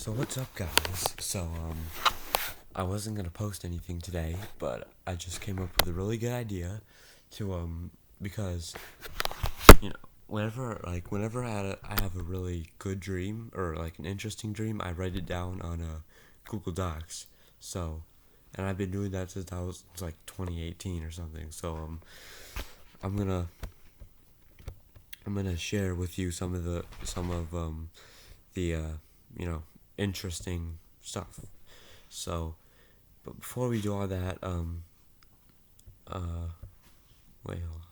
So what's up, guys? I wasn't gonna post anything today, but I just came up with a really good idea to because you know whenever I have a really good dream or like an interesting dream, I write it down on Google Docs. So, and I've been doing that since I was like 2018 or something. I'm gonna I'm gonna share with you some of the you know interesting stuff. So, but before we do all that, uh, wait, hold on.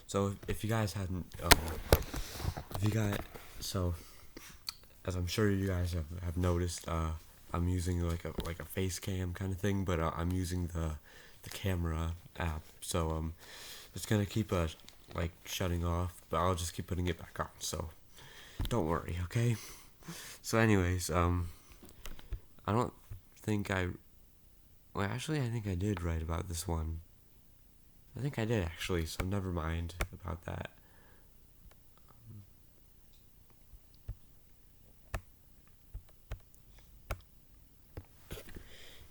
So if you guys hadn't, if you guys, so as I'm sure you guys have noticed, I'm using like a face cam kind of thing, but I'm using the camera app. It's gonna keep like shutting off, but I'll just keep putting it back on. So don't worry, okay? So anyways, I don't think I. Well, actually, I think I did write about this one. I think I did actually, so never mind about that.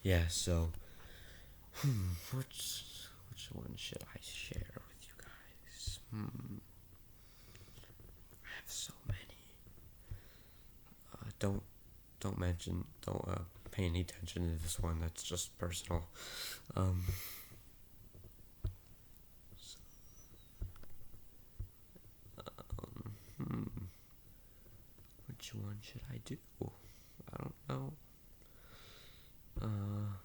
Yeah, so which one should I share with you guys? I have so many. Don't pay any attention to this one. That's just personal. Um, which one should I do? I don't know. I'm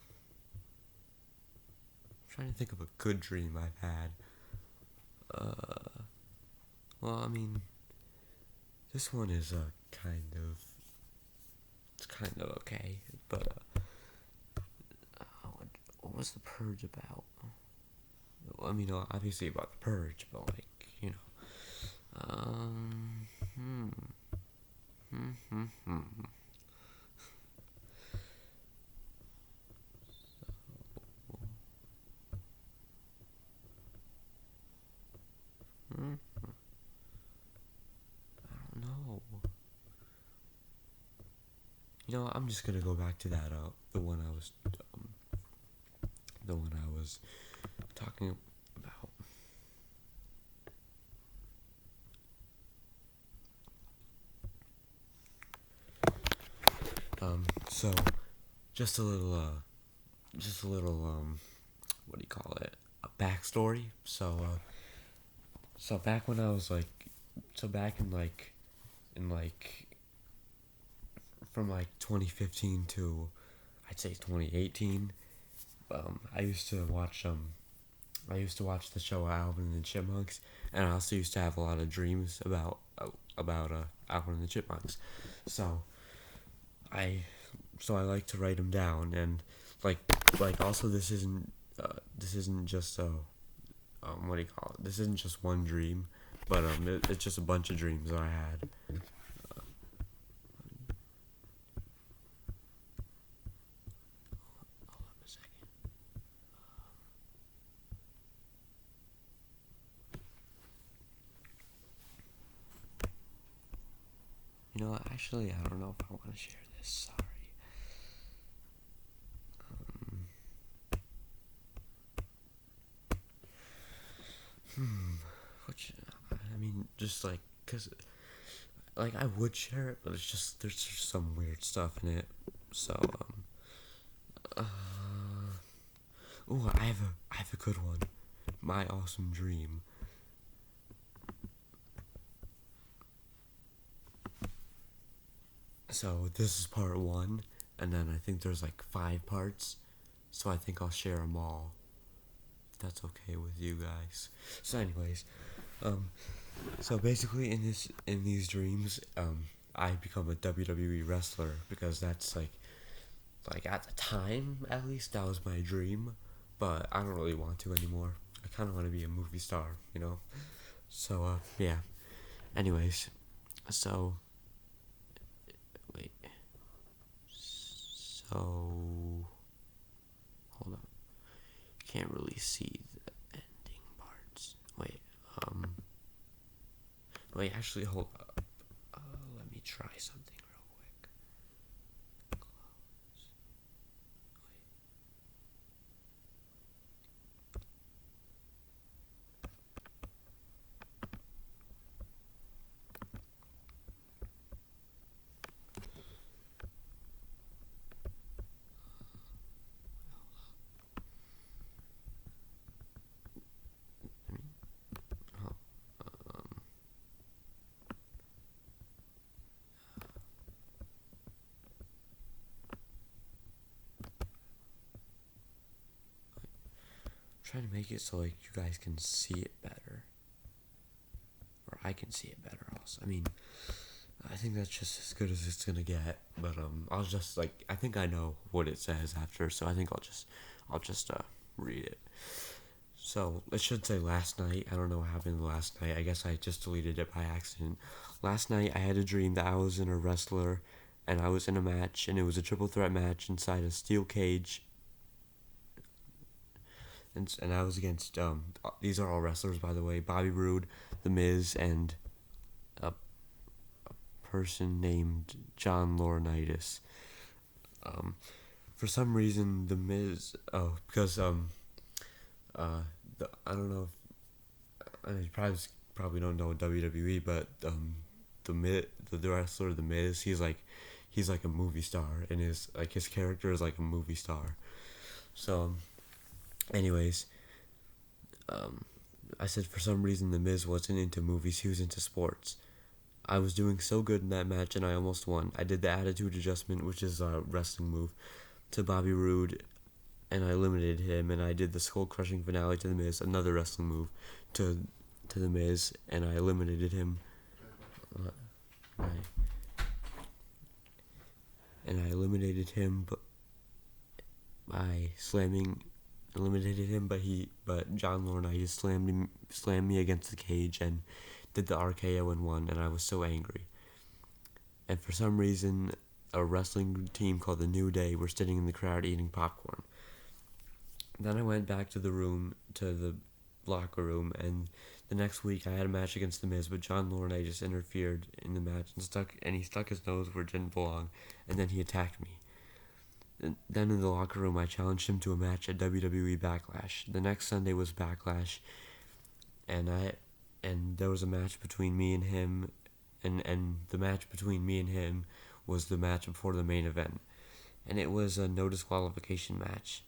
trying to think of a good dream I've had. Well, I mean, this one is it's kind of okay, but what was the purge about? I mean, obviously about the purge, but like um, hmm, hmm, hmm, hmm. Hmm? I don't know. I'm just gonna go back to that. The one I was talking about. So just a little, what do you call it? A backstory. So back when I was like, so back in like, from like 2015 to, I'd say 2018. I used to watch the show Alvin and the Chipmunks, and I also used to have a lot of dreams about Alvin and the Chipmunks. So I I like to write them down, and like also this isn't just what do you call it? This isn't just one dream, but it's just a bunch of dreams that I had. Hold on a second. Actually, I don't know if I want to share this. Sorry. Which I mean, just like, cause like I would share it, but it's just there's just some weird stuff in it. So oh, I have a good one. My awesome dream. So this is part one, and then I think there's like 5 parts. So I think I'll share them all. If that's okay with you guys. So anyways, um, so basically in these dreams, I become a WWE wrestler because that's like at the time at least that was my dream, but I don't really want to anymore. I kind of want to be a movie star. So yeah. Anyways, so wait. So hold on. Can't really see the ending parts. Wait. Wait. Actually, hold up. Let me try something real quick. Close. Oh, um, trying to make it so like you guys can see it better, or I can see it better. Also, I mean, I think that's just as good as it's gonna get. But I'll just like I think I know what it says after, so I think I'll just read it. So it should say last night. I don't know what happened last night. I guess I just deleted it by accident. Last night I had a dream that I was in a wrestler, and I was in a match, and it was a triple threat match inside a steel cage. And I was against these are all wrestlers, by the way: Bobby Roode, The Miz, and a person named John Laurinaitis. For some reason, The Miz. Oh, because I don't know. You probably don't know WWE, but the wrestler The Miz, he's like a movie star, and his character is like a movie star. So, anyways, I said for some reason The Miz wasn't into movies; he was into sports. I was doing so good in that match, and I almost won. I did the attitude adjustment, which is a wrestling move, to Bobby Roode, and I eliminated him. And I did the skull crushing finale to The Miz, another wrestling move, to The Miz, and I eliminated him. And I eliminated him, by eliminated him, but John Laurinaitis slammed me against the cage and did the RKO and won, and I was so angry. And for some reason, a wrestling team called the New Day were sitting in the crowd eating popcorn. Then I went back to the locker room, and the next week I had a match against The Miz, but John Laurinaitis interfered in the match and he stuck his nose where it didn't belong, and then he attacked me. Then in the locker room, I challenged him to a match at WWE Backlash. The next Sunday was Backlash, and there was a match between me and him, and the match between me and him was the match before the main event, and it was a no disqualification match.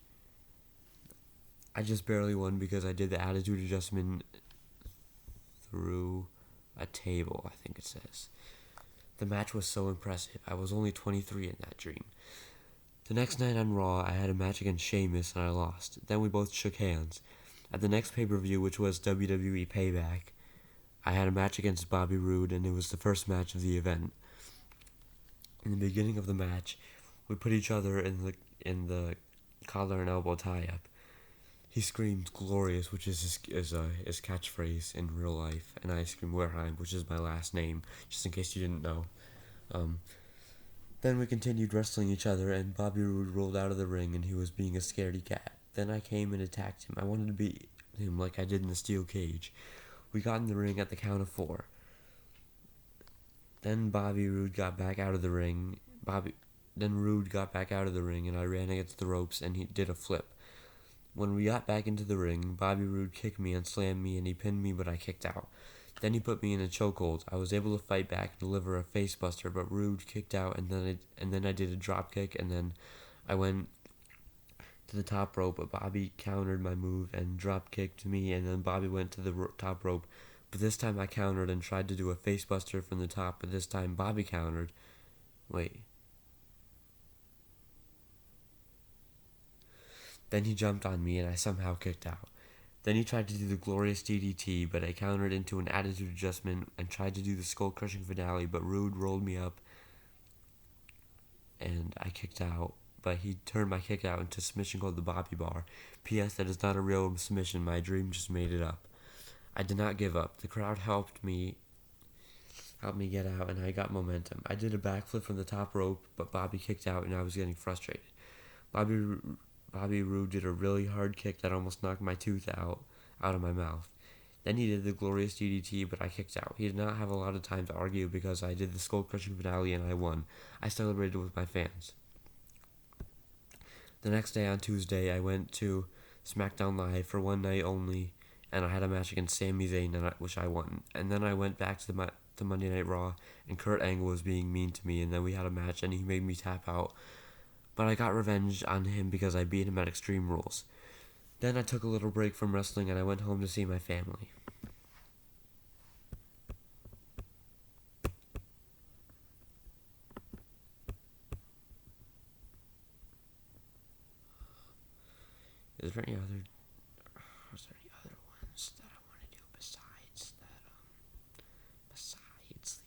I just barely won because I did the attitude adjustment through a table, I think it says. The match was so impressive. I was only 23 in that dream. The next night on Raw, I had a match against Sheamus, and I lost. Then we both shook hands. At the next pay-per-view, which was WWE Payback, I had a match against Bobby Roode, and it was the first match of the event. In the beginning of the match, we put each other in the collar and elbow tie-up. He screamed "glorious," which is his catchphrase in real life, and I screamed "Wareheim," which is my last name, just in case you didn't know. Then we continued wrestling each other, and Bobby Roode rolled out of the ring, and he was being a scaredy cat. Then I came and attacked him. I wanted to beat him like I did in the steel cage. We got in the ring at the count of 4. Then Roode got back out of the ring. Roode got back out of the ring, and I ran against the ropes, and he did a flip. When we got back into the ring, Bobby Roode kicked me and slammed me, and he pinned me, but I kicked out. Then he put me in a chokehold. I was able to fight back and deliver a facebuster, but Roode kicked out, and then I did a drop kick, and then I went to the top rope, but Bobby countered my move and drop kicked me, and then Bobby went to the top rope, but this time I countered and tried to do a facebuster from the top, but this time Bobby countered. Then he jumped on me, and I somehow kicked out. Then he tried to do the glorious DDT, but I countered into an attitude adjustment and tried to do the skull-crushing finale, but Roode rolled me up, and I kicked out. But he turned my kick out into a submission called the Bobby Bar. P.S. That is not a real submission. My dream just made it up. I did not give up. The crowd helped me get out, and I got momentum. I did a backflip from the top rope, but Bobby kicked out, and I was getting frustrated. Bobby Roode did a really hard kick that almost knocked my tooth out of my mouth. Then he did the glorious DDT, but I kicked out. He did not have a lot of time to argue because I did the skull-crushing finale and I won. I celebrated with my fans. The next day, on Tuesday, I went to SmackDown Live for one night only, and I had a match against Sami Zayn, which I won. And then I went back to the Monday Night Raw, and Kurt Angle was being mean to me, and then we had a match, and he made me tap out. But I got revenge on him because I beat him at Extreme Rules. Then I took a little break from wrestling, and I went home to see my family. Is there any other ones that I want to do besides that? Besides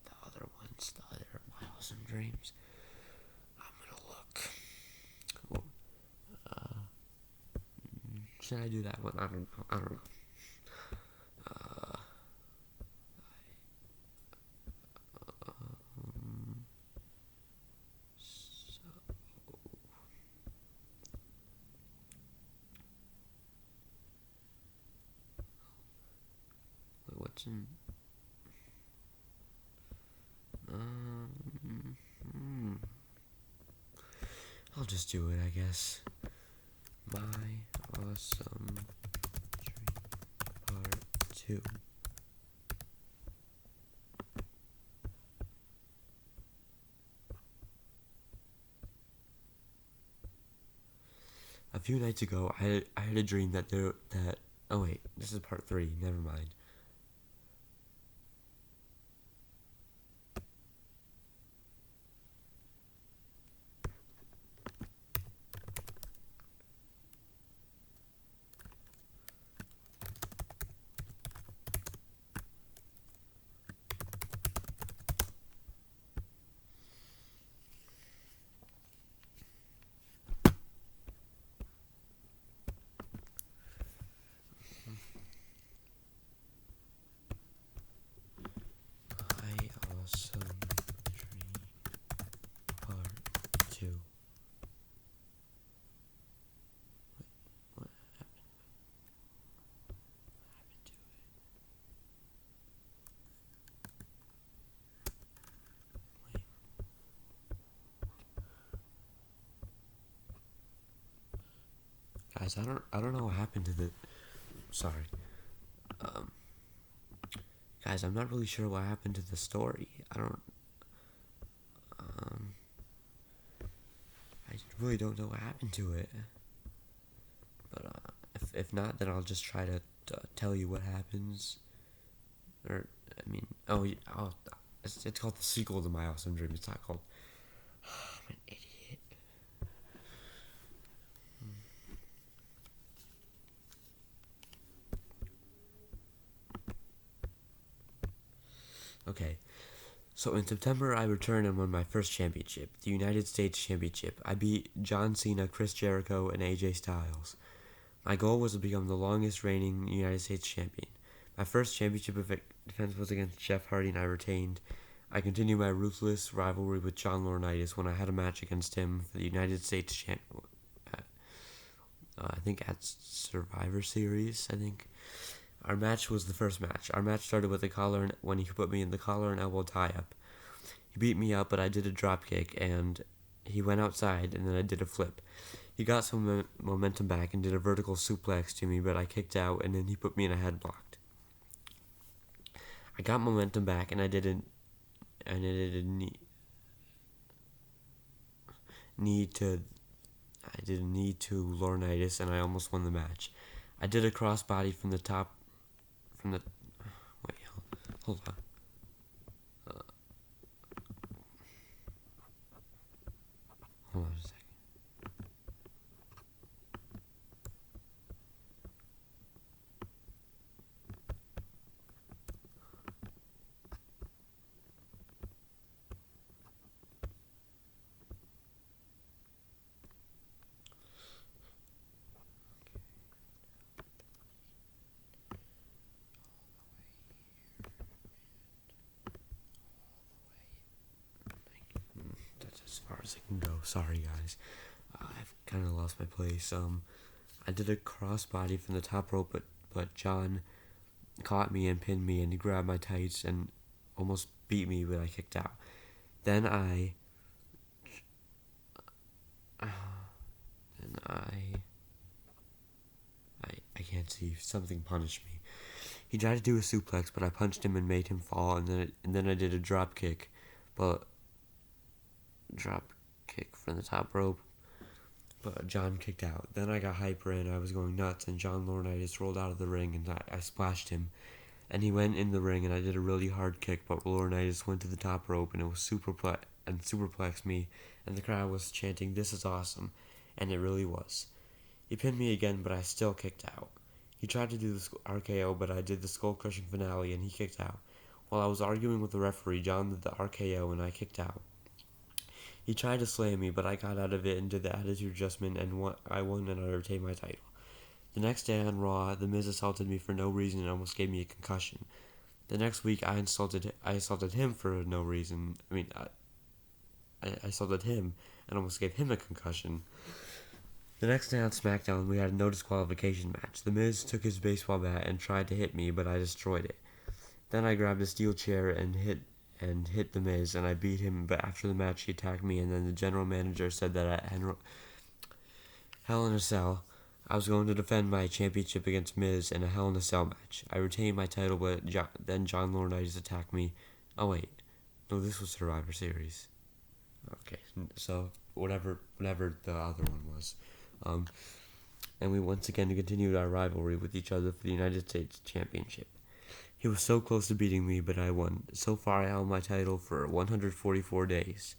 the other ones, the other miles and dreams. I'm gonna look. Well, should I do that one? I don't know. Wait, what's in? I'll just do it, I guess. My awesome dream part 2. A few nights ago, I had a dream that oh wait, this is part 3. Never mind. My awesome dream part 2. What happened? What happened to it? Wait. Guys, I don't know what happened to the. Sorry. Guys, I'm not really sure what happened to the story. I really don't know what happened to it. But if not, then I'll just try to tell you what happens. Or I mean, it's called the sequel to My Awesome Dream. It's not called. I'm an idiot. Okay. So in September, I returned and won my first championship, the United States Championship. I beat John Cena, Chris Jericho, and AJ Styles. My goal was to become the longest reigning United States champion. My first championship defense was against Jeff Hardy, and I retained. I continued my ruthless rivalry with John Laurinaitis when I had a match against him for the United States champion. I think at Survivor Series. I think our match was the first match. Our match started with a collar when he put me in the collar and elbow tie-up. He beat me up, but I did a drop kick, and he went outside, and then I did a flip. He got some momentum back and did a vertical suplex to me, but I kicked out, and then he put me in a headlock. I got momentum back, and I did a knee to Laurinaitis, and I almost won the match. I did a crossbody from the top. Wait, hold on. Hold on a second. That's as far as I can go. Sorry, guys. I've kind of lost my place. I did a crossbody from the top rope, but John caught me and pinned me, and he grabbed my tights and almost beat me, but I kicked out. Then and I can't see. Something punished me. He tried to do a suplex, but I punched him and made him fall, and then I did a drop kick, from the top rope, but John kicked out. Then I got hyper and I was going nuts, and John Laurinaitis rolled out of the ring, and I splashed him, and he went in the ring, and I did a really hard kick, but Laurinaitis went to the top rope, and it was superplexed me, and the crowd was chanting, "This is awesome," and it really was. He pinned me again, but I still kicked out. He tried to do the RKO, but I did the skull-crushing finale, and he kicked out. While I was arguing with the referee, John did the RKO, and I kicked out. He tried to slam me, but I got out of it and did the attitude adjustment, and I won, and I retained my title. The next day on Raw, The Miz assaulted me for no reason and almost gave me a concussion. The next week, I assaulted him for no reason. I assaulted him and almost gave him a concussion. The next day on SmackDown, we had a no disqualification match. The Miz took his baseball bat and tried to hit me, but I destroyed it. Then I grabbed a steel chair and hit The Miz, and I beat him, but after the match he attacked me, and then the general manager said that at Hell in a Cell, I was going to defend my championship against Miz in a Hell in a Cell match. I retained my title, but then John Laurinaitis attacked me. Oh wait, no, this was Survivor Series. Okay, so whatever the other one was. And we once again continued our rivalry with each other for the United States Championship. He was so close to beating me, but I won. So far, I held my title for 144 days.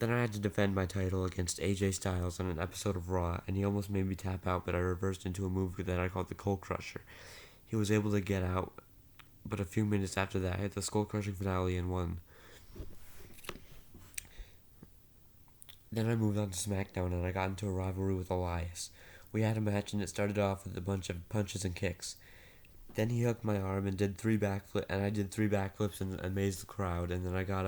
Then I had to defend my title against AJ Styles on an episode of Raw, and he almost made me tap out, but I reversed into a move that I called the Cold Crusher. He was able to get out, but a few minutes after that, I hit the Skull Crushing finale and won. Then I moved on to SmackDown, and I got into a rivalry with Elias. We had a match, and it started off with a bunch of punches and kicks. Then he hooked my arm and did three backflips, and I did three backflips and amazed the crowd. And then I got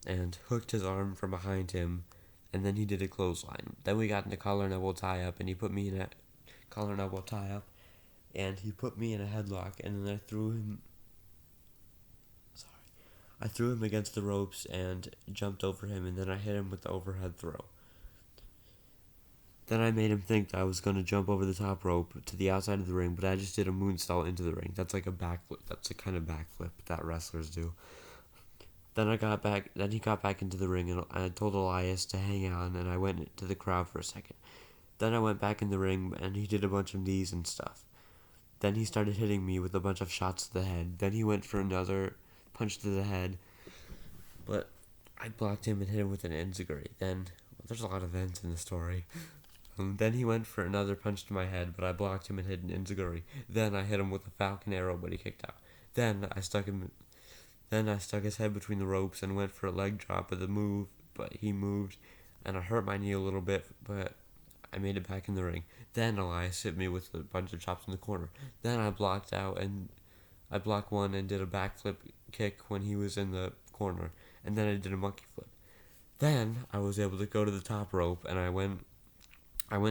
and hooked his arm from behind him, and then he did a clothesline. Then we got into collar and elbow tie up, and he put me in a collar and elbow tie up, and he put me in a headlock, and then I threw him against the ropes and jumped over him, and then I hit him with the overhead throw. Then I made him think that I was going to jump over the top rope to the outside of the ring, but I just did a moonsault into the ring. That's like a backflip. That's the kind of backflip that wrestlers do. Then he got back into the ring, and I told Elias to hang on, and I went to the crowd for a second. Then I went back in the ring, and he did a bunch of knees and stuff. Then he started hitting me with a bunch of shots to the head. Then he went for another punch to the head, but I blocked him and hit him with an enziguri. There's a lot of ends in the story. Then he went for another punch to my head, but I blocked him and hit an enziguri. Then I hit him with a falcon arrow, but he kicked out. Then I stuck his head between the ropes and went for a leg drop but he moved, and I hurt my knee a little bit, but I made it back in the ring. Then Elias hit me with a bunch of chops in the corner. Then I blocked one and did a backflip kick when he was in the corner, and then I did a monkey flip. Then I was able to go to the top rope, and I went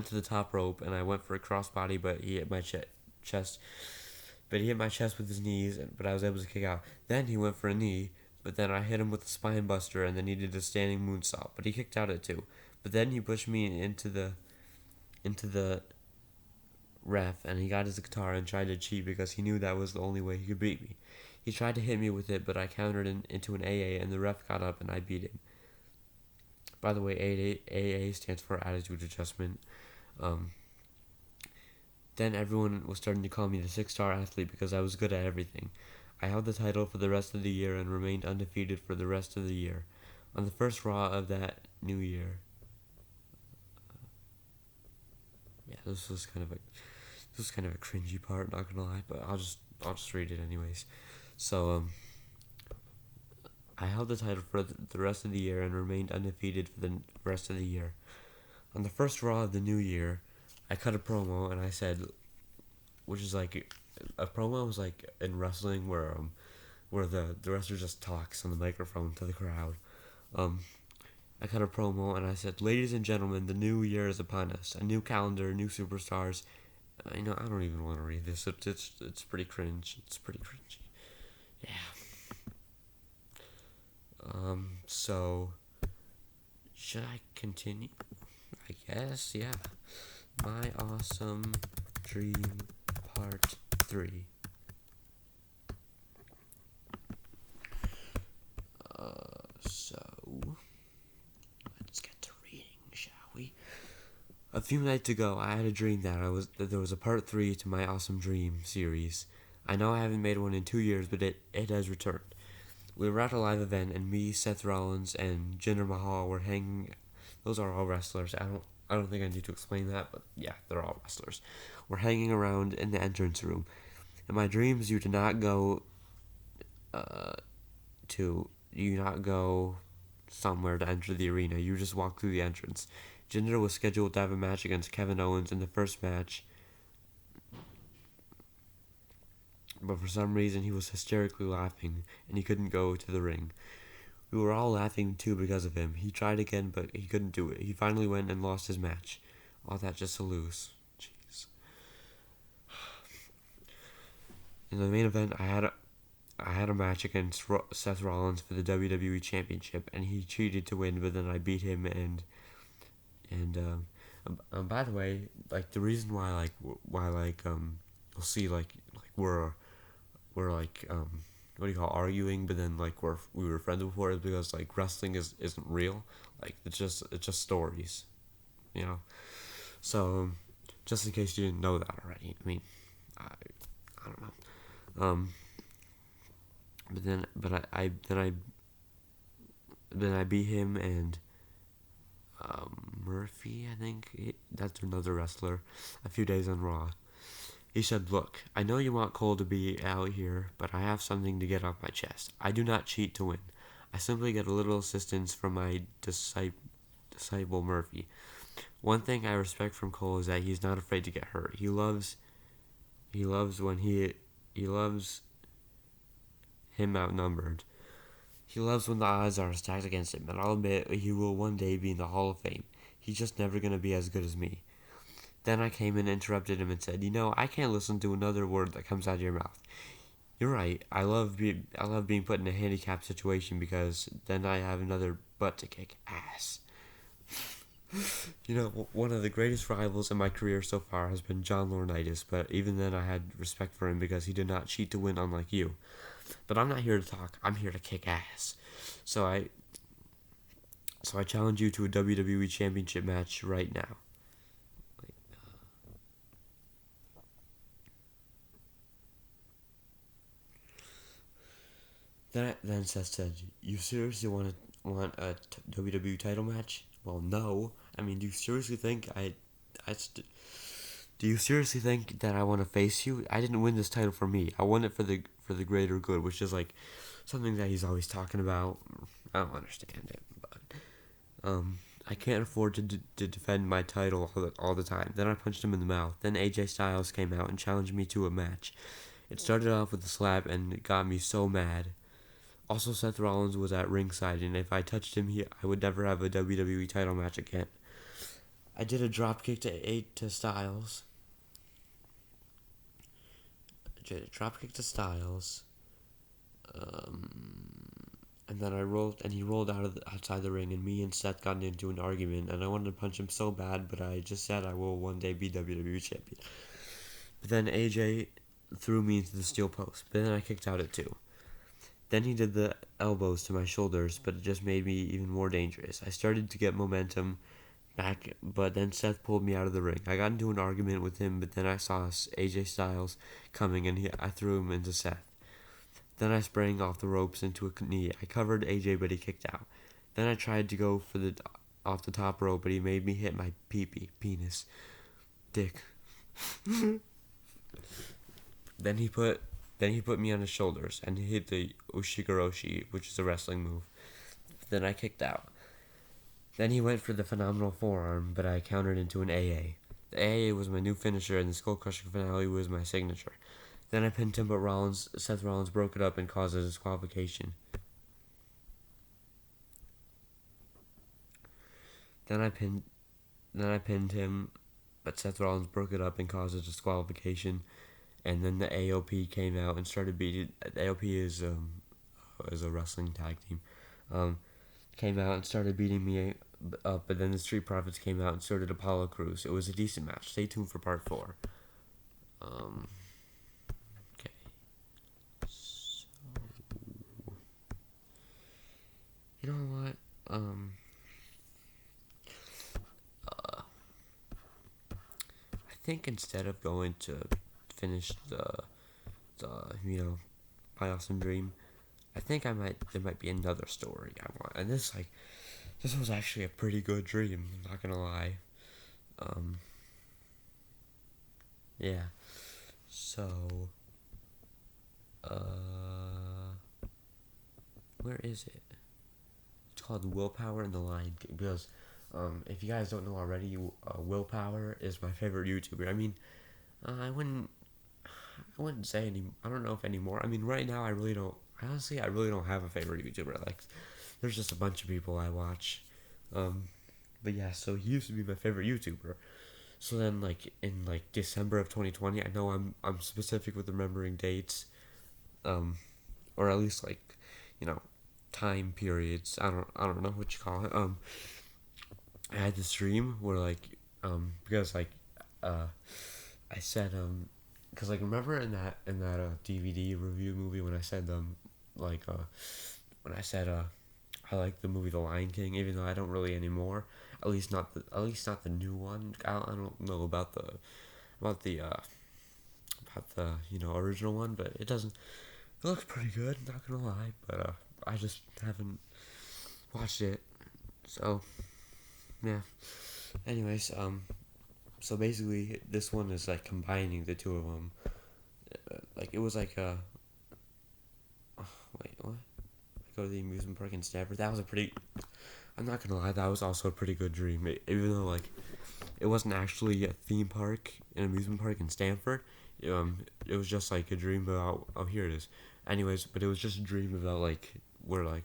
to the top rope, and I went for a crossbody, but he hit my chest. But he hit my chest with his knees, but I was able to kick out. Then he went for a knee, but then I hit him with a spine buster, and then he did a standing moonsault, but he kicked out at two. But then he pushed me into the ref, and he got his guitar and tried to cheat because he knew that was the only way he could beat me. He tried to hit me with it, but I countered into an AA, and the ref got up, and I beat him. By the way, AA stands for Attitude Adjustment. Then everyone was starting to call me the 6-star athlete because I was good at everything. I held the title for the rest of the year and remained undefeated for the rest of the year. On the first Raw of that new year, this was kind of a cringy part, not gonna lie, but I'll just read it anyways. So I held the title for the rest of the year and remained undefeated for the rest of the year. On the first Raw of the new year, I cut a promo, and I said, which is like, a promo is like in wrestling where the wrestler just talks on the microphone to the crowd. I cut a promo and I said, "Ladies and gentlemen, the new year is upon us. A new calendar, new superstars." I don't even want to read this. It's pretty cringe. It's pretty cringy. Yeah. So should I continue? I guess, yeah. My Awesome Dream Part 3. So let's get to reading, shall we? A few nights ago, I had a dream that there was a Part 3 to my Awesome Dream series. I know I haven't made one in 2 years, but it has returned. We were at a live event, and me, Seth Rollins, and Jinder Mahal were hanging. Those are all wrestlers. I don't think I need to explain that, but yeah, they're all wrestlers. We're hanging around in the entrance room. In my dreams, you do not go somewhere to enter the arena. You just walk through the entrance. Jinder was scheduled to have a match against Kevin Owens in the first match, but for some reason he was hysterically laughing and he couldn't go to the ring. We were all laughing too because of him. He tried again, but he couldn't do it. He finally went and lost his match. All that just to lose. Jeez. In the main event, I had a match against Seth Rollins for the WWE Championship, and he cheated to win, but then I beat him, and by the way, like, the reason why you'll see we're what do you call, arguing, but then we were friends before, is because like wrestling isn't real. Like, it's just stories, you know. So just in case you didn't know that already, I mean, I don't know. Then I beat him, and Murphy, I think that's another wrestler, a few days on Raw. He said, "Look, I know you want Cole to be out here, but I have something to get off my chest. I do not cheat to win. I simply get a little assistance from my disciple Murphy. One thing I respect from Cole is that he's not afraid to get hurt. He loves him outnumbered. He loves when the odds are stacked against him, and I'll admit he will one day be in the Hall of Fame. He's just never going to be as good as me." Then I came and interrupted him and said, "I can't listen to another word that comes out of your mouth. You're right. I love being put in a handicapped situation because then I have another butt to kick ass." One of the greatest rivals in my career so far has been John Laurinaitis, but even then I had respect for him because he did not cheat to win, unlike you. But I'm not here to talk. I'm here to kick ass. So I challenge you to a WWE Championship match right now. Then Seth said, "You seriously want a WWE title match?" Well, no. I mean, do you seriously think do you seriously think that I want to face you? I didn't win this title for me. I won it for the greater good, which is like something that he's always talking about. I don't understand it, but I can't afford to defend my title all the time. Then I punched him in the mouth. Then AJ Styles came out and challenged me to a match. It started off with a slap, and it got me so mad. Also, Seth Rollins was at ringside, and if I touched him, I would never have a WWE title match again. I did a dropkick to Styles. And then he rolled outside the ring, and me and Seth got into an argument, and I wanted to punch him so bad, but I just said I will one day be WWE champion. But then AJ threw me into the steel post, but then I kicked out at 2. Then he did the elbows to my shoulders, but it just made me even more dangerous. I started to get momentum back, but then Seth pulled me out of the ring. I got into an argument with him, but then I saw AJ Styles coming, and I threw him into Seth. Then I sprang off the ropes into a knee. I covered AJ, but he kicked out. Then I tried to go off the top rope, but he made me hit my penis, dick. Then he put me on his shoulders and he hit the Ushigoroshi, which is a wrestling move. Then I kicked out. Then he went for the phenomenal forearm, but I countered into an AA. The AA was my new finisher, and the Skull Crusher finale was my signature. Then I pinned him, but Seth Rollins broke it up and caused a disqualification. Then I pinned then I pinned him, but Seth Rollins broke it up and caused a disqualification. And then the AOP came out and started beating. AOP is a wrestling tag team. Um, Came out and started beating me up, but then the Street Profits came out and so did Apollo Crews. It was a decent match. Stay tuned for part 4. Okay. So, you know what? I think instead of going to finish the My Awesome Dream, I think there might be another story I want. And this was actually a pretty good dream, I'm not gonna lie. Yeah. So, where is it? It's called Willpower and the Lion King. Because, if you guys don't know already, Willpower is my favorite YouTuber. I mean, I wouldn't say any. I don't know if anymore. I mean, right now I really don't. Honestly, I really don't have a favorite YouTuber. Like, there's just a bunch of people I watch. But yeah, so he used to be my favorite YouTuber. So then, like in like December of 2020, I know I'm specific with remembering dates, or at least like, you know, time periods. I don't know what you call it. I had this dream where because I said because like remember in that DVD review movie when I said like when I said I like the movie The Lion King, even though I don't really anymore. At least not the new one. I don't know about the original one, but it doesn't. It looks pretty good. Not gonna lie, but I just haven't watched it. So yeah. Anyways, so basically this one is like combining the two of them. Like it was like wait, what? I go to the amusement park in Stanford. That was a pretty. I'm not gonna lie, that was also a pretty good dream. Even though like it wasn't actually a theme park, an amusement park in Stanford. It was just like a dream about. Oh, here it is. Anyways, but it was just a dream about like we're like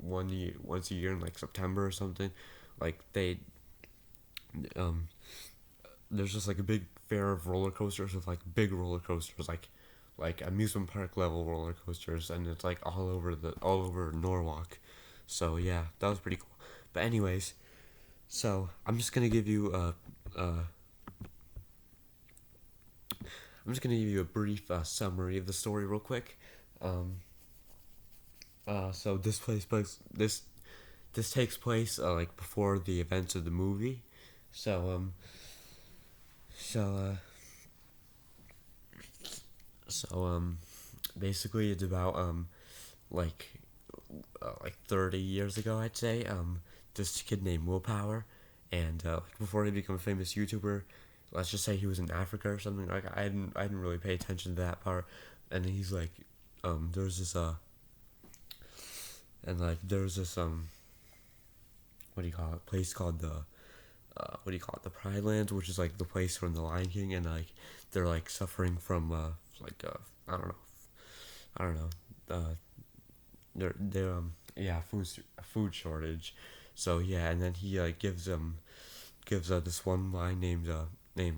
once a year in like September or something. Like um there's just like a big fair of roller coasters with like big roller coasters like amusement park level roller coasters, and it's like all over Norwalk. So yeah, that was pretty cool. But anyways, so I'm just gonna give you a brief summary of the story real quick. So this takes place like before the events of the movie. So so basically it's about like 30 years ago, I'd say. This kid named Willpower, and like before he became a famous YouTuber, let's just say he was in Africa or something. Like I didn't really pay attention to that part, and he's like, there's this and like there's this what do you call it? Place called the what do you call it? The Pride Lands, which is like the place from the Lion King, and like they're like suffering from I don't know, I don't know. They're yeah, food shortage. So yeah, and then he gives this one lion named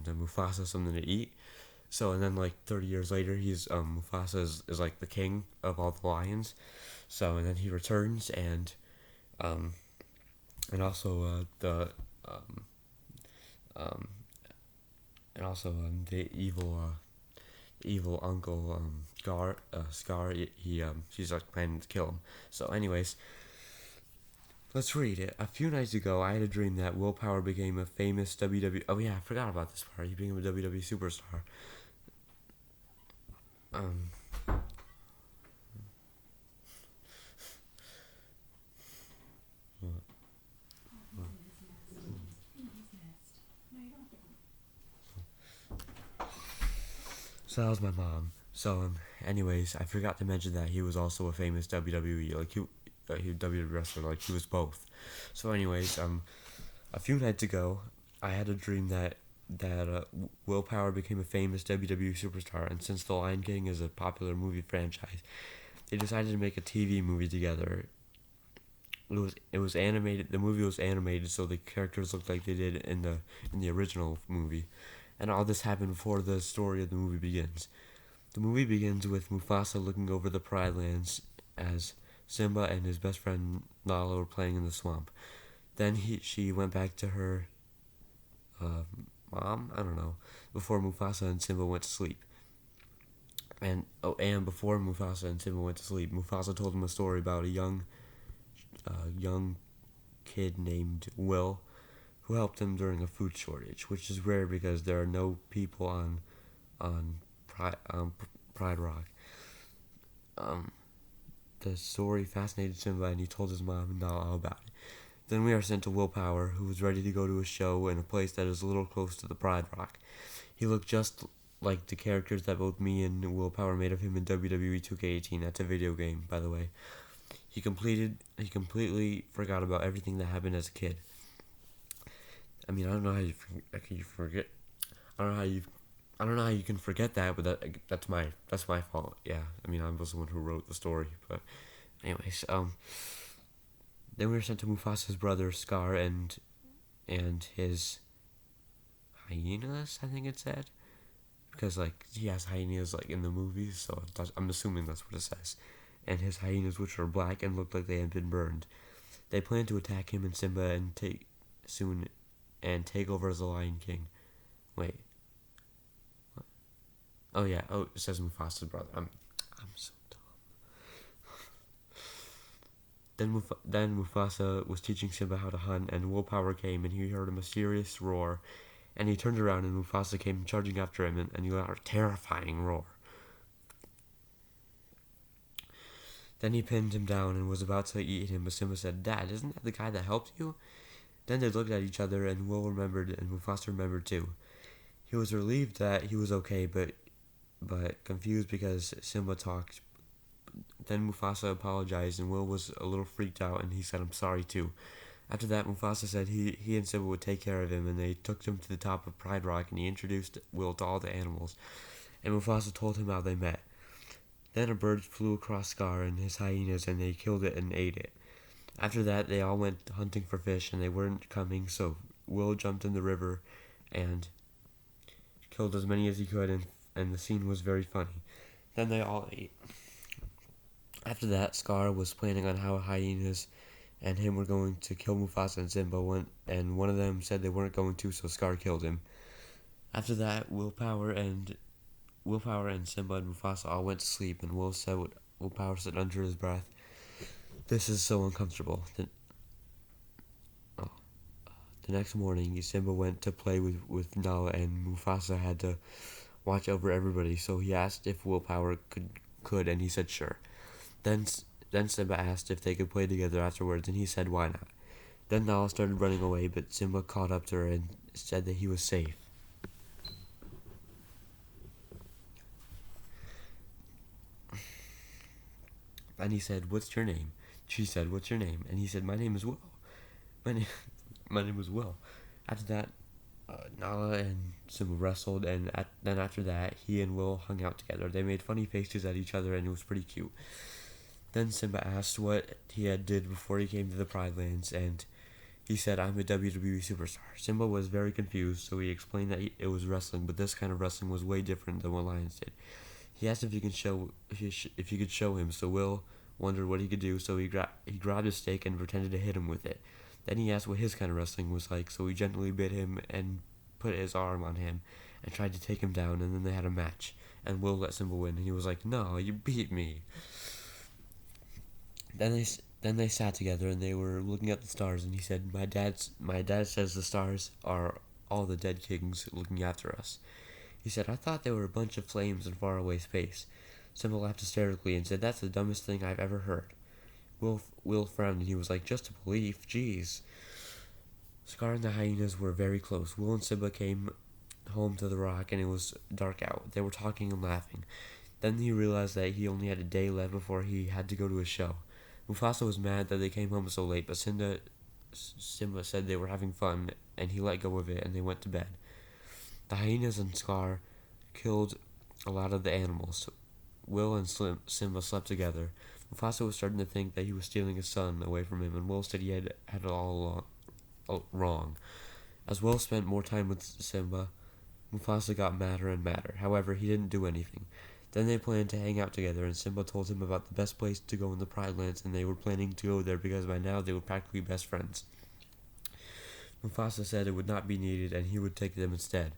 Mufasa something to eat. So and then like 30 years later, he's Mufasa is like the king of all the lions. So and then he returns um and also um the evil uncle Scar, she's like planning to kill him. So anyways, let's read it. A few nights ago, I had a dream that Willpower became a famous WWE. Oh yeah, I forgot about this part. He became a WWE superstar. Um. So that was my mom. So anyways, I forgot to mention that he was also a famous WWE he WWE wrestler. Like he was both. So anyways, a few nights ago, I had a dream that Willpower became a famous WWE superstar, and since The Lion King is a popular movie franchise, they decided to make a TV movie together. it was animated. The movie was animated, so the characters looked like they did in the original movie, and all this happened before the story of the movie begins. The movie begins with Mufasa looking over the Pride Lands as Simba and his best friend Nala were playing in the swamp. Then she went back to her uh, mom. I don't know. Before Mufasa and Simba went to sleep. And before Mufasa and Simba went to sleep, Mufasa told him a story about a young kid named Will, who helped him during a food shortage, which is rare because there are no people on Pride Rock. Um, the story fascinated Simba, and he told his mom and Nala all about it. Then we are sent to Willpower, who was ready to go to a show in a place that is a little close to the Pride Rock. He looked just like the characters that both me and Willpower made of him in WWE 2K18. That's a video game, by the way. He completely forgot about everything that happened as a kid. I mean, I don't know how you forget. I don't know how you. I don't know how you can forget that, but that's my fault. Yeah, I mean, I was the one who wrote the story, but anyways, then we were sent to Mufasa's brother Scar and his hyenas. I think it said, because like he has hyenas like in the movies, so I'm assuming that's what it says. And his hyenas, which are black and looked like they had been burned. They plan to attack him and Simba and take over as the Lion King. Wait. What? Oh yeah. Oh, it says Mufasa's brother. I'm so dumb. Then Mufasa was teaching Simba how to hunt, and Willpower came, and he heard a mysterious roar, and he turned around, and Mufasa came charging after him, and he let out a terrifying roar. Then he pinned him down and was about to eat him, but Simba said, "Dad, isn't that the guy that helped you?" Then they looked at each other, and Will remembered, and Mufasa remembered too. He was relieved that he was okay, but confused because Simba talked. Then Mufasa apologized, and Will was a little freaked out, and he said, "I'm sorry too." After that, Mufasa said he and Simba would take care of him, and they took him to the top of Pride Rock, and he introduced Will to all the animals, and Mufasa told him how they met. Then a bird flew across Scar and his hyenas, and they killed it and ate it. After that, they all went hunting for fish, and they weren't coming, so Will jumped in the river and killed as many as he could, and the scene was very funny. Then they all ate. After that, Scar was planning on how hyenas and him were going to kill Mufasa and Simba, and one of them said they weren't going to, so Scar killed him. After that, Willpower and Simba and Mufasa all went to sleep, and Willpower said under his breath, "This is so uncomfortable." The next morning, Simba went to play with Nala, and Mufasa had to watch over everybody, so he asked if Willpower could, and he said sure. Then Simba asked if they could play together afterwards, and he said why not. Then Nala started running away, but Simba caught up to her and said that he was safe. And he said, "What's your name?" She said, "What's your name?" And he said, "My name is Will. My name, my name is Will." After that, Nala and Simba wrestled, and then after that, he and Will hung out together. They made funny faces at each other, and it was pretty cute. Then Simba asked what he had did before he came to the Pride Lands, and he said, "I'm a WWE superstar." Simba was very confused, so he explained that it was wrestling, but this kind of wrestling was way different than what Lions did. He asked if he could show him, so Will wondered what he could do, so he grabbed a stick and pretended to hit him with it. Then he asked what his kind of wrestling was like, so he gently bit him and put his arm on him and tried to take him down, and then they had a match. And Will let Simba win, and he was like, "No, you beat me." Then they sat together and they were looking at the stars, and he said, my dad says the stars are all the dead kings looking after us." He said, "I thought they were a bunch of flames in faraway space." Simba laughed hysterically and said, "That's the dumbest thing I've ever heard." Will frowned, and he was like, "Just a belief, jeez." Scar and the hyenas were very close. Will and Simba came home to the rock, and it was dark out. They were talking and laughing. Then he realized that he only had a day left before he had to go to a show. Mufasa was mad that they came home so late, but Simba said they were having fun, and he let go of it, and they went to bed. The hyenas and Scar killed a lot of the animals. Will and Simba slept together. Mufasa was starting to think that he was stealing his son away from him, and Will said he had it all wrong. As Will spent more time with Simba, Mufasa got madder and madder. However, he didn't do anything. Then they planned to hang out together, and Simba told him about the best place to go in the Pride Lands, and they were planning to go there because by now they were practically best friends. Mufasa said it would not be needed, and he would take them instead.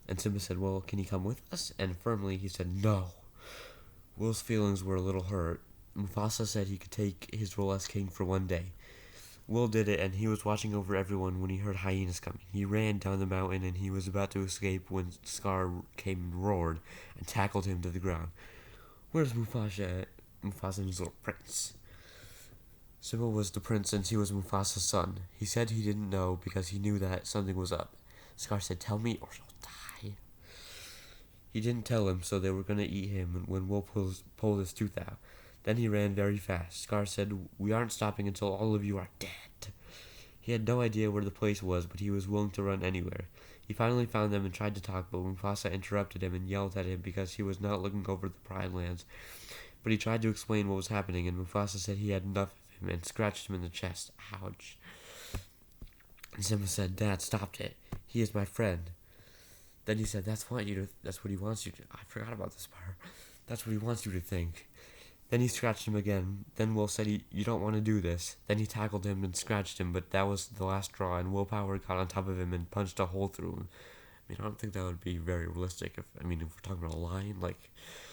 And Simba said, well, can he come with us? And firmly he said, no. Will's feelings were a little hurt. Mufasa said he could take his role as king for one day. Will did it, and he was watching over everyone when he heard hyenas coming. He ran down the mountain, and he was about to escape when Scar came and roared and tackled him to the ground. Where's Mufasa at? Mufasa's little prince. Simba was the prince since he was Mufasa's son. He said he didn't know because he knew that something was up. Scar said, tell me or you'll die. He didn't tell him, so they were going to eat him when Will pulled his tooth out. Then he ran very fast. Scar said, we aren't stopping until all of you are dead. He had no idea where the place was, but he was willing to run anywhere. He finally found them and tried to talk, but Mufasa interrupted him and yelled at him because he was not looking over the Pride Lands. But he tried to explain what was happening, and Mufasa said he had enough of him and scratched him in the chest. Ouch. And Simba said, Dad, stop it. He is my friend. Then he said, that's what he wants you to... I forgot about this part. That's what he wants you to think. Then he scratched him again. Then Will said, you don't want to do this. Then he tackled him and scratched him, but that was the last straw, and Willpower got on top of him and punched a hole through him. I mean, I don't think that would be very realistic. If we're talking about a lion, like,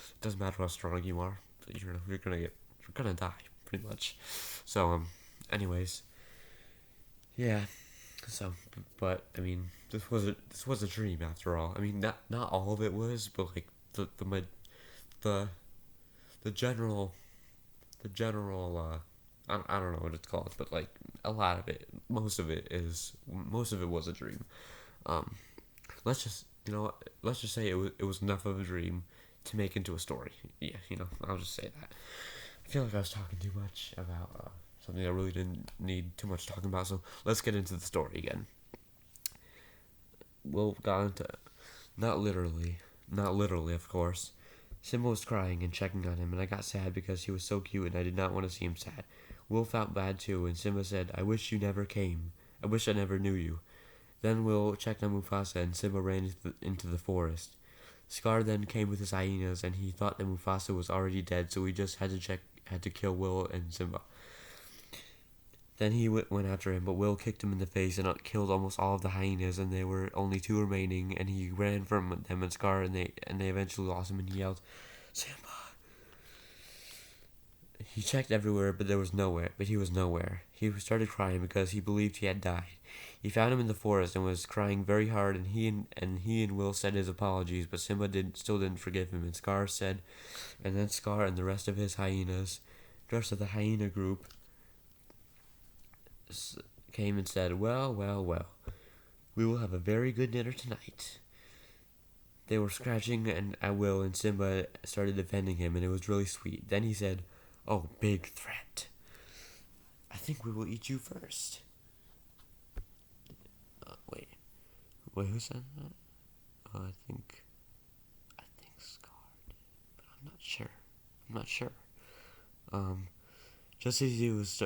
it doesn't matter how strong you are, you're gonna die, pretty much. So, anyways, yeah. So, but I mean, this was a dream after all. I mean, not all of it was, but like the general I don't know what it's called, but like a lot of it, most of it was a dream. Let's just say it was enough of a dream to make into a story. Yeah, I'll just say that. I feel like I was talking too much about something I really didn't need too much talking about, so let's get into the story again. Will got into, not literally, of course. Simba was crying and checking on him, and I got sad because he was so cute and I did not want to see him sad. Will felt bad too, and Simba said, I wish you never came. I wish I never knew you. Then Will checked on Mufasa, and Simba ran into the forest. Scar then came with his hyenas, and he thought that Mufasa was already dead, so he just had to kill Will and Simba. Then he went after him, but Will kicked him in the face and killed almost all of the hyenas, and there were only 2 remaining, and he ran from them and Scar, and they eventually lost him, and he yelled, Simba! He checked everywhere, but he was nowhere. He started crying because he believed he had died. He found him in the forest and was crying very hard, and he and Will said his apologies, but Simba still didn't forgive him, and then Scar and the rest of his hyenas, the rest of the hyena group, came and said, well, we will have a very good dinner tonight. They were scratching at Will, and Simba started defending him, and it was really sweet. Then he said, oh, big threat. I think we will eat you first. Wait, who said that? I think Scar did, but I'm not sure. Just as he was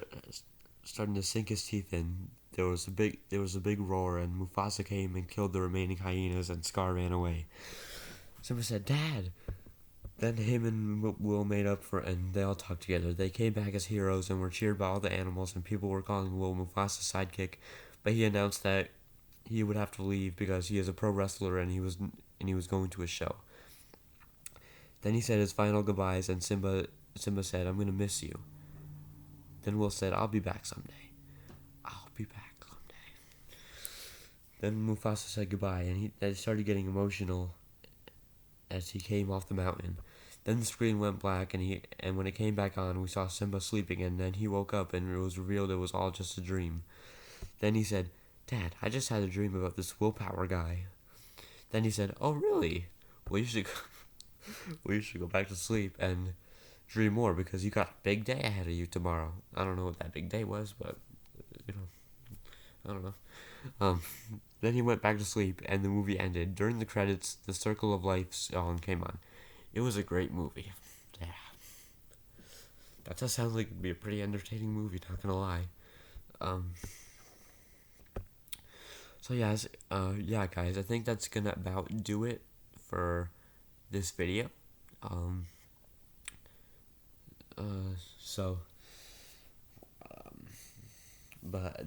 starting to sink his teeth in, there was a big roar, and Mufasa came and killed the remaining hyenas, and Scar ran away. Simba said, Dad! Then him and Will made up and they all talked together. They came back as heroes and were cheered by all the animals, and people were calling Will Mufasa's sidekick, but he announced that he would have to leave because he is a pro wrestler and he was going to a show. Then he said his final goodbyes, and Simba said, I'm going to miss you. Then Will said, I'll be back someday. Then Mufasa said goodbye, and he started getting emotional as he came off the mountain. Then the screen went black, and when it came back on, we saw Simba sleeping, and then he woke up, and it was revealed it was all just a dream. Then he said, Dad, I just had a dream about this willpower guy. Then he said, oh, really? Well, you should go back to sleep and dream more because you got a big day ahead of you tomorrow. I don't know what that big day was, but, I don't know. Then he went back to sleep, and the movie ended. During the credits, the Circle of Life song came on. It was a great movie. yeah, that does sound like it'd be a pretty entertaining movie. Not gonna lie. Um, so yeah, guys, I think that's gonna about do it for this video. Um, so, but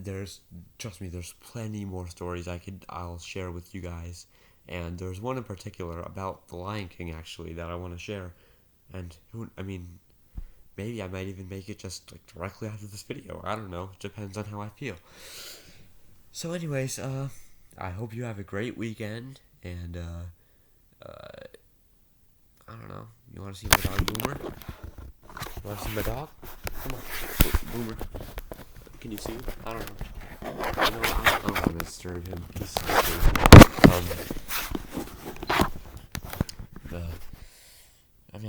trust me, there's plenty more stories I'll share with you guys, and there's one in particular about the Lion King actually that I want to share, and maybe I might even make it just like directly after this video. I don't know. It depends on how I feel. So, anyways, I hope you have a great weekend, and I don't know. You want to see my dog Boomer? You want to see my dog? Come on, Boomer. Can you see him? I don't know. You know what? I don't want to disturb him. He's so crazy.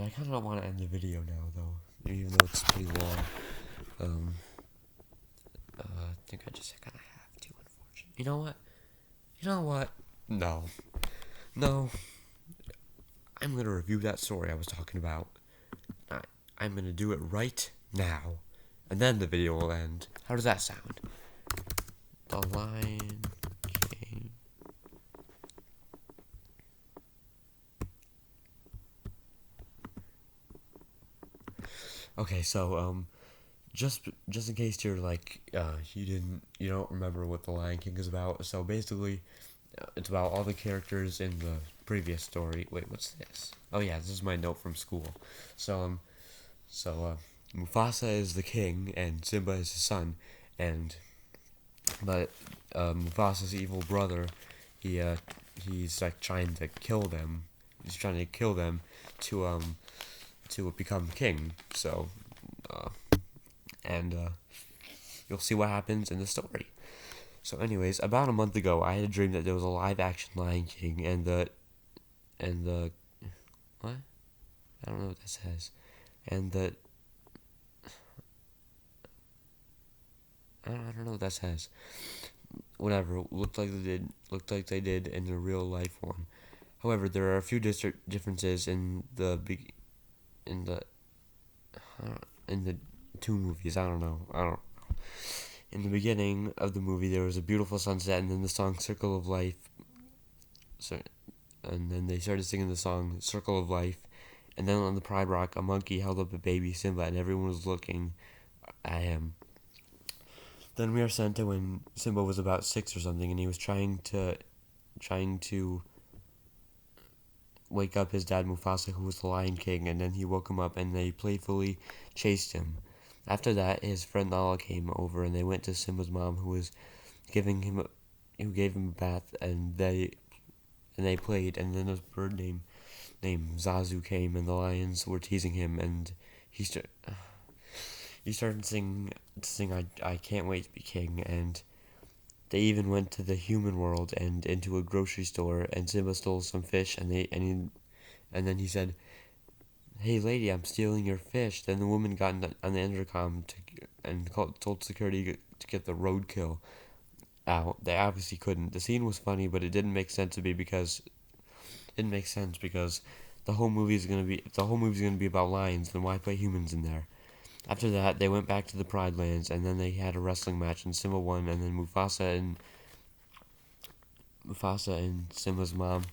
I kind of want to end the video now, though, even though it's pretty long. I think I just kind of have to, unfortunately. You know what? No. I'm gonna review that story I was talking about. I'm gonna do it right now, and then the video will end. How does that sound? The Lion King. Okay, so just in case you're like you don't remember what The Lion King is about. So basically, it's about all the characters in the previous story. Wait, what's this? Oh yeah, this is my note from school. So Mufasa is the king and Simba is his son, but Mufasa's evil brother, he's like trying to kill them. He's trying to kill them to become king. So you'll see what happens in the story. So, anyways, about a month ago, I had a dream that there was a live-action Lion King, and the what? I don't know what that says, and the I don't know what that says. Whatever, looked like they did in the real life one. However, there are a few differences in the in the two movies. I don't know. In the beginning of the movie, there was a beautiful sunset, and then the song "Circle of Life." And then they started singing the song "Circle of Life," and then on the Pride Rock, a monkey held up a baby Simba, and everyone was looking at him. Then we are sent to when Simba was about 6 or something, and he was trying to wake up his dad Mufasa, who was the Lion King, and then he woke him up, and they playfully chased him. After that, his friend Nala came over, and they went to Simba's mom, who gave him a bath, and they played, and then this bird named Zazu came, and the lions were teasing him, and he started to sing I can't wait to be king, and they even went to the human world and into a grocery store, and Simba stole some fish, and then he said, "Hey lady, I'm stealing your fish." Then the woman got on the intercom told security to get the roadkill out. They obviously couldn't. The scene was funny, but it didn't make sense because the whole movie is gonna be about lions. Then why put humans in there? After that, they went back to the Pride Lands, and then they had a wrestling match, and Simba won. And then Mufasa and Simba's mom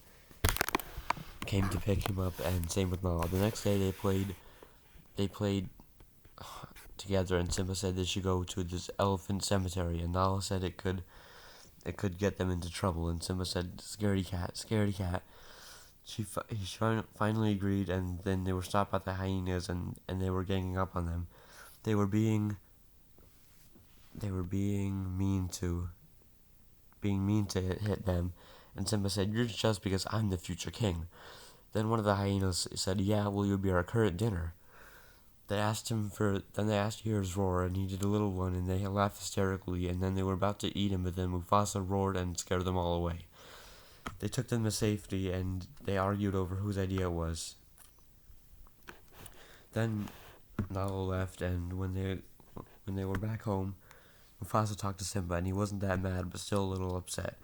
came to pick him up, and same with Nala. The next day, they played together, and Simba said they should go to this elephant cemetery, and Nala said it could get them into trouble, and Simba said, "Scaredy cat, scaredy cat." He finally agreed, and then they were stopped by the hyenas, and they were ganging up on them. They were being mean to hit them, and Simba said, "You're just because I'm the future king." Then one of the hyenas said, "Yeah, will you be our current dinner?" Then they asked to hear his roar, and he did a little one, and they laughed hysterically, and then they were about to eat him, but then Mufasa roared and scared them all away. They took them to safety, and they argued over whose idea it was. Then Nala left, and when they were back home, Mufasa talked to Simba, and he wasn't that mad, but still a little upset.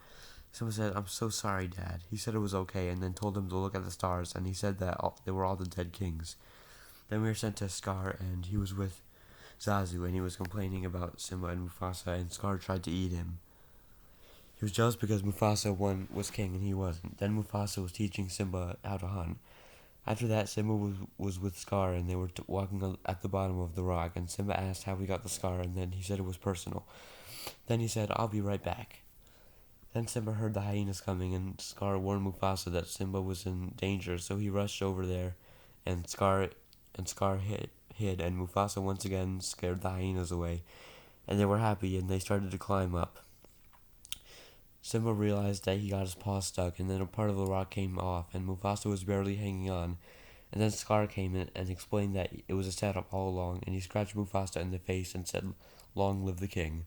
Simba said, "I'm so sorry, Dad." He said it was okay, and then told him to look at the stars, and he said that they were all the dead kings. Then we were sent to Scar, and he was with Zazu, and he was complaining about Simba and Mufasa, and Scar tried to eat him. He was jealous because Mufasa was king and he wasn't. Then Mufasa was teaching Simba how to hunt. After that, Simba was with Scar, and they were walking at the bottom of the rock, and Simba asked how he got the scar, and then he said it was personal. Then he said, "I'll be right back." Then Simba heard the hyenas coming, and Scar warned Mufasa that Simba was in danger, so he rushed over there, and Scar hid, and Mufasa once again scared the hyenas away, and they were happy, and they started to climb up. Simba realized that he got his paw stuck, and then a part of the rock came off, and Mufasa was barely hanging on. And then Scar came in and explained that it was a setup all along, and he scratched Mufasa in the face and said, "Long live the king."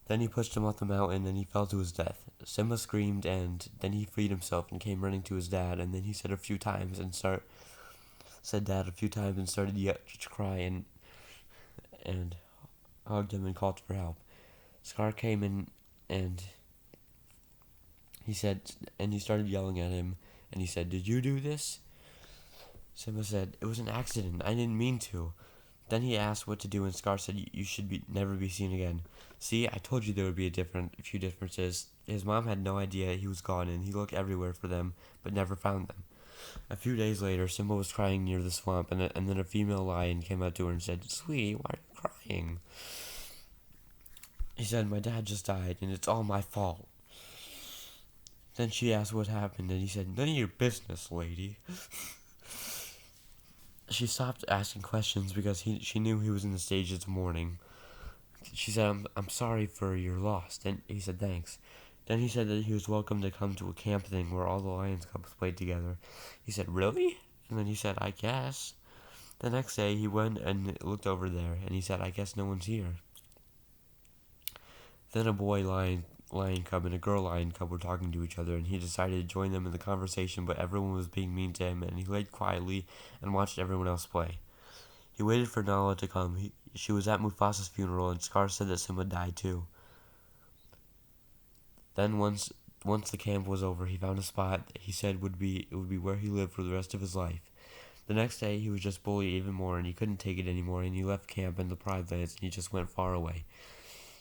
Then he pushed him off the mountain, and he fell to his death. Simba screamed, and then he freed himself and came running to his dad, and then he said dad a few times and started to cry and hugged him and called for help. Scar came in and he started yelling at him, and he said, "Did you do this?" Simba said, "It was an accident. I didn't mean to." Then he asked what to do, and Scar said, "You should never be seen again. See, I told you there would be a few differences." His mom had no idea he was gone, and he looked everywhere for them, but never found them. A few days later, Simba was crying near the swamp, and then a female lion came up to her and said, "Sweetie, why are you crying?" He said, "My dad just died, and it's all my fault." Then she asked what happened, and he said, "None of your business, lady." She stopped asking questions because she knew he was in the stages of mourning. She said, I'm sorry for your loss." Then he said, "Thanks." Then he said that he was welcome to come to a camp thing where all the Lions cubs played together. He said, "Really?" And then he said, "I guess." The next day he went and looked over there, and he said, "I guess no one's here." Then a boy lion cub and a girl lion cub were talking to each other, and he decided to join them in the conversation, but everyone was being mean to him, and he laid quietly and watched everyone else play. He waited for Nala to come. She was at Mufasa's funeral, and Scar said that Simba died too. Then once the camp was over, he found a spot that he said would be where he lived for the rest of his life. The next day he was just bullied even more, and he couldn't take it anymore, and he left camp in the Pride Lands, and he just went far away.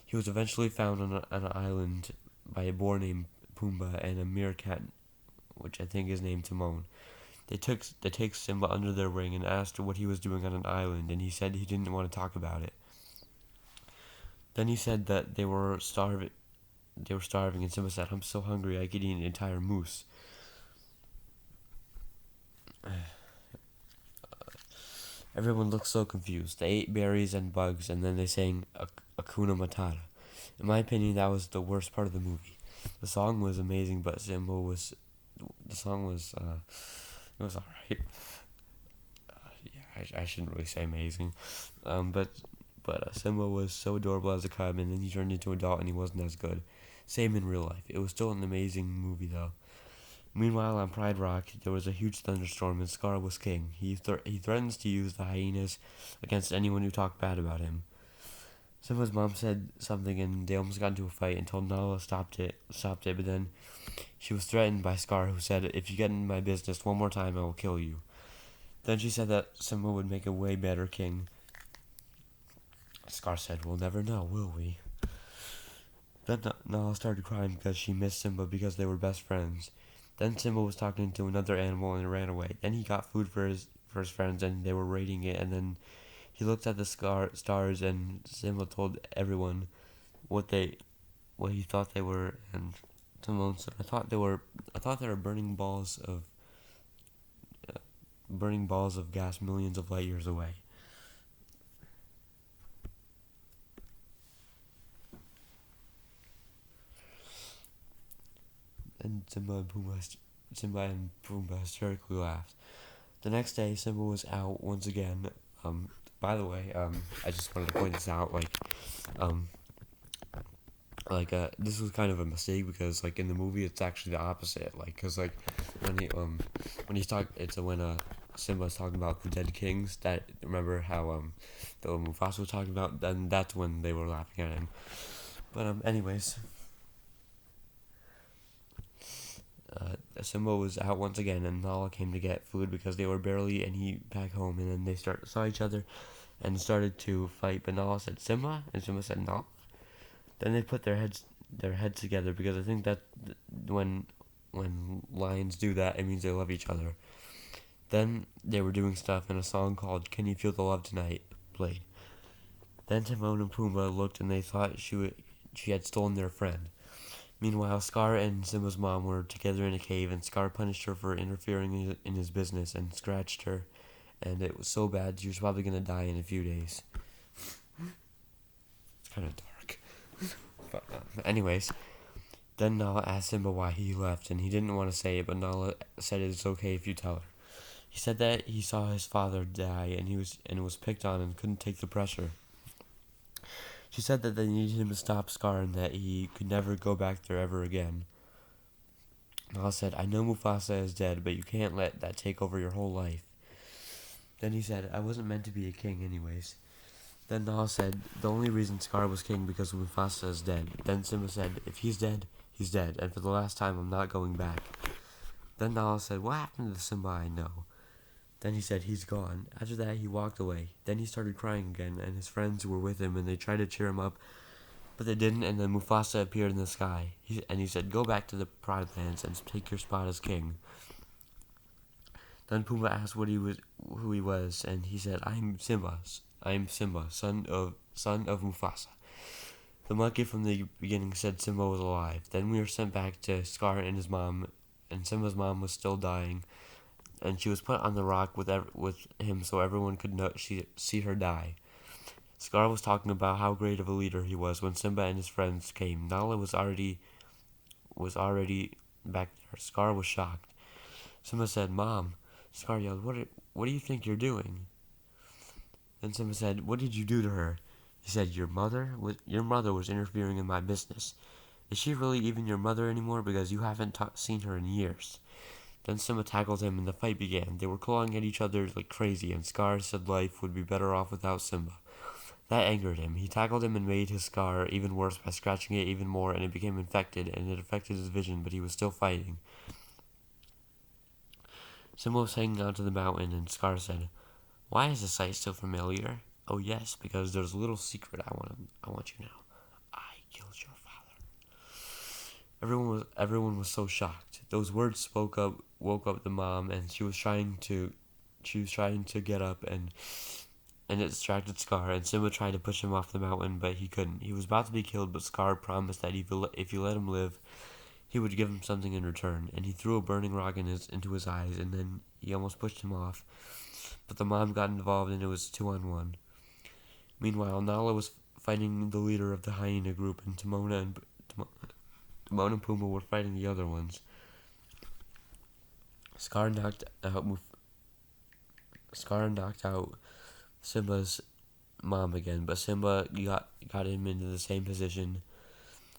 He was eventually found on an island by a boar named Pumbaa and a meerkat, which I think is named Timon. They take Simba under their wing and asked what he was doing on an island, and he said he didn't want to talk about it. Then he said that they were starving, and Simba said, "I'm so hungry I could eat an entire moose." Everyone looked so confused. They ate berries and bugs, and then they sang Hakuna Matata. In my opinion, that was the worst part of the movie. The song was amazing, but it was alright. I shouldn't really say amazing. But Simba was so adorable as a cub, and then he turned into an adult, and he wasn't as good. Same in real life. It was still an amazing movie, though. Meanwhile, on Pride Rock, there was a huge thunderstorm, and Scar was king. He threatens to use the hyenas against anyone who talked bad about him. Simba's mom said something, and they almost got into a fight and told Nala stopped it, but then she was threatened by Scar, who said, "If you get in my business one more time, I will kill you." Then she said that Simba would make a way better king. Scar said, "We'll never know, will we?" Then Nala started crying because she missed Simba because they were best friends. Then Simba was talking to another animal and ran away. Then he got food for his friends, and they were raiding it, and then he looked at the stars, and Simba told everyone what he thought they were, and Timon said, I thought they were burning balls of gas millions of light years away." And Simba and Pumbaa hysterically laughed. The next day, Simba was out once again. By the way, I just wanted to point this out. This was kind of a mistake because, in the movie, it's actually the opposite. When Simba's talking about the dead kings. That remember how the Mufasa was talking about? Then that's when they were laughing at him. But anyways. Simba was out once again, and Nala came to get food because they were barely any back home. And then they saw each other and started to fight. But Nala said Simba, and Simba said no. Then they put their heads together, because I think that when lions do that, it means they love each other. Then they were doing stuff, and a song called "Can You Feel the Love Tonight" played. Then Timon and Pumbaa looked, and they thought she had stolen their friend. Meanwhile, Scar and Simba's mom were together in a cave, and Scar punished her for interfering in his business and scratched her, and it was so bad she was probably going to die in a few days. It's kind of dark. But anyways, then Nala asked Simba why he left, and he didn't want to say it, but Nala said it's okay if you tell her. He said that he saw his father die, and was picked on and couldn't take the pressure. She said that they needed him to stop Scar and that he could never go back there ever again. Nala said, I know Mufasa is dead, but you can't let that take over your whole life. Then he said, I wasn't meant to be a king anyways. Then Nala said, the only reason Scar was king because Mufasa is dead. Then Simba said, if he's dead, he's dead, and for the last time I'm not going back. Then Nala said, what happened to the Simba I know? Then he said, he's gone. After that, he walked away. Then he started crying again, and his friends were with him, and they tried to cheer him up, but they didn't, and then Mufasa appeared in the sky. He said, go back to the Pride Lands and take your spot as king. Then Pumbaa asked who he was, and he said, I'm Simba, son of Mufasa. The monkey from the beginning said Simba was alive. Then we were sent back to Scar and his mom, and Simba's mom was still dying, and she was put on the rock with him so everyone could see her die. Scar was talking about how great of a leader he was when Simba and his friends came. Nala was already back there. Scar was shocked. Simba said, Mom. Scar yelled, what do you think you're doing? Then Simba said, what did you do to her? He said, your mother was interfering in my business. Is she really even your mother anymore, because you haven't seen her in years? Then Simba tackled him and the fight began. They were clawing at each other like crazy, and Scar said life would be better off without Simba. That angered him. He tackled him and made his scar even worse by scratching it even more, and it became infected, and it affected his vision, but he was still fighting. Simba was hanging onto the mountain, and Scar said, why is the sight so familiar? Oh yes, because there's a little secret I want you to know. I killed your father. Everyone was so shocked. Those words woke up the mom, and she was trying to get up, and it distracted Scar, and Simba tried to push him off the mountain, but he couldn't. He was about to be killed, but Scar promised that if he let him live, he would give him something in return, and he threw a burning rock into his eyes, and then he almost pushed him off, but the mom got involved, and it was 2-on-1. Meanwhile, Nala was fighting the leader of the hyena group, and Timon and Pumbaa were fighting the other ones. Scar knocked out Simba's mom again, but Simba got him into the same position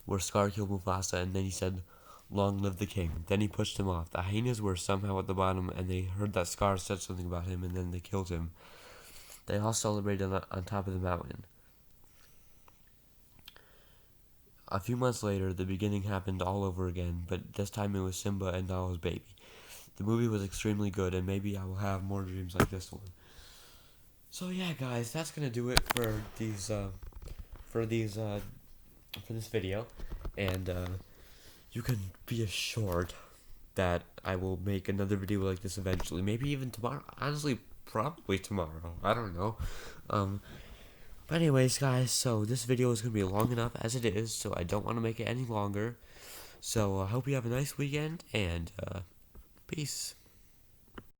where Scar killed Mufasa, and then he said, long live the king. Then he pushed him off. The hyenas were somehow at the bottom, and they heard that Scar said something about him, and then they killed him. They all celebrated on top of the mountain. A few months later, the beginning happened all over again, but this time it was Simba and Nala's baby. The movie was extremely good, and maybe I will have more dreams like this one. So yeah, guys, that's gonna do it for this video, and you can be assured that I will make another video like this eventually. Maybe even tomorrow. Honestly, probably tomorrow. I don't know. But anyways, guys, so this video is gonna be long enough as it is, so I don't want to make it any longer. So I hope you have a nice weekend, and peace.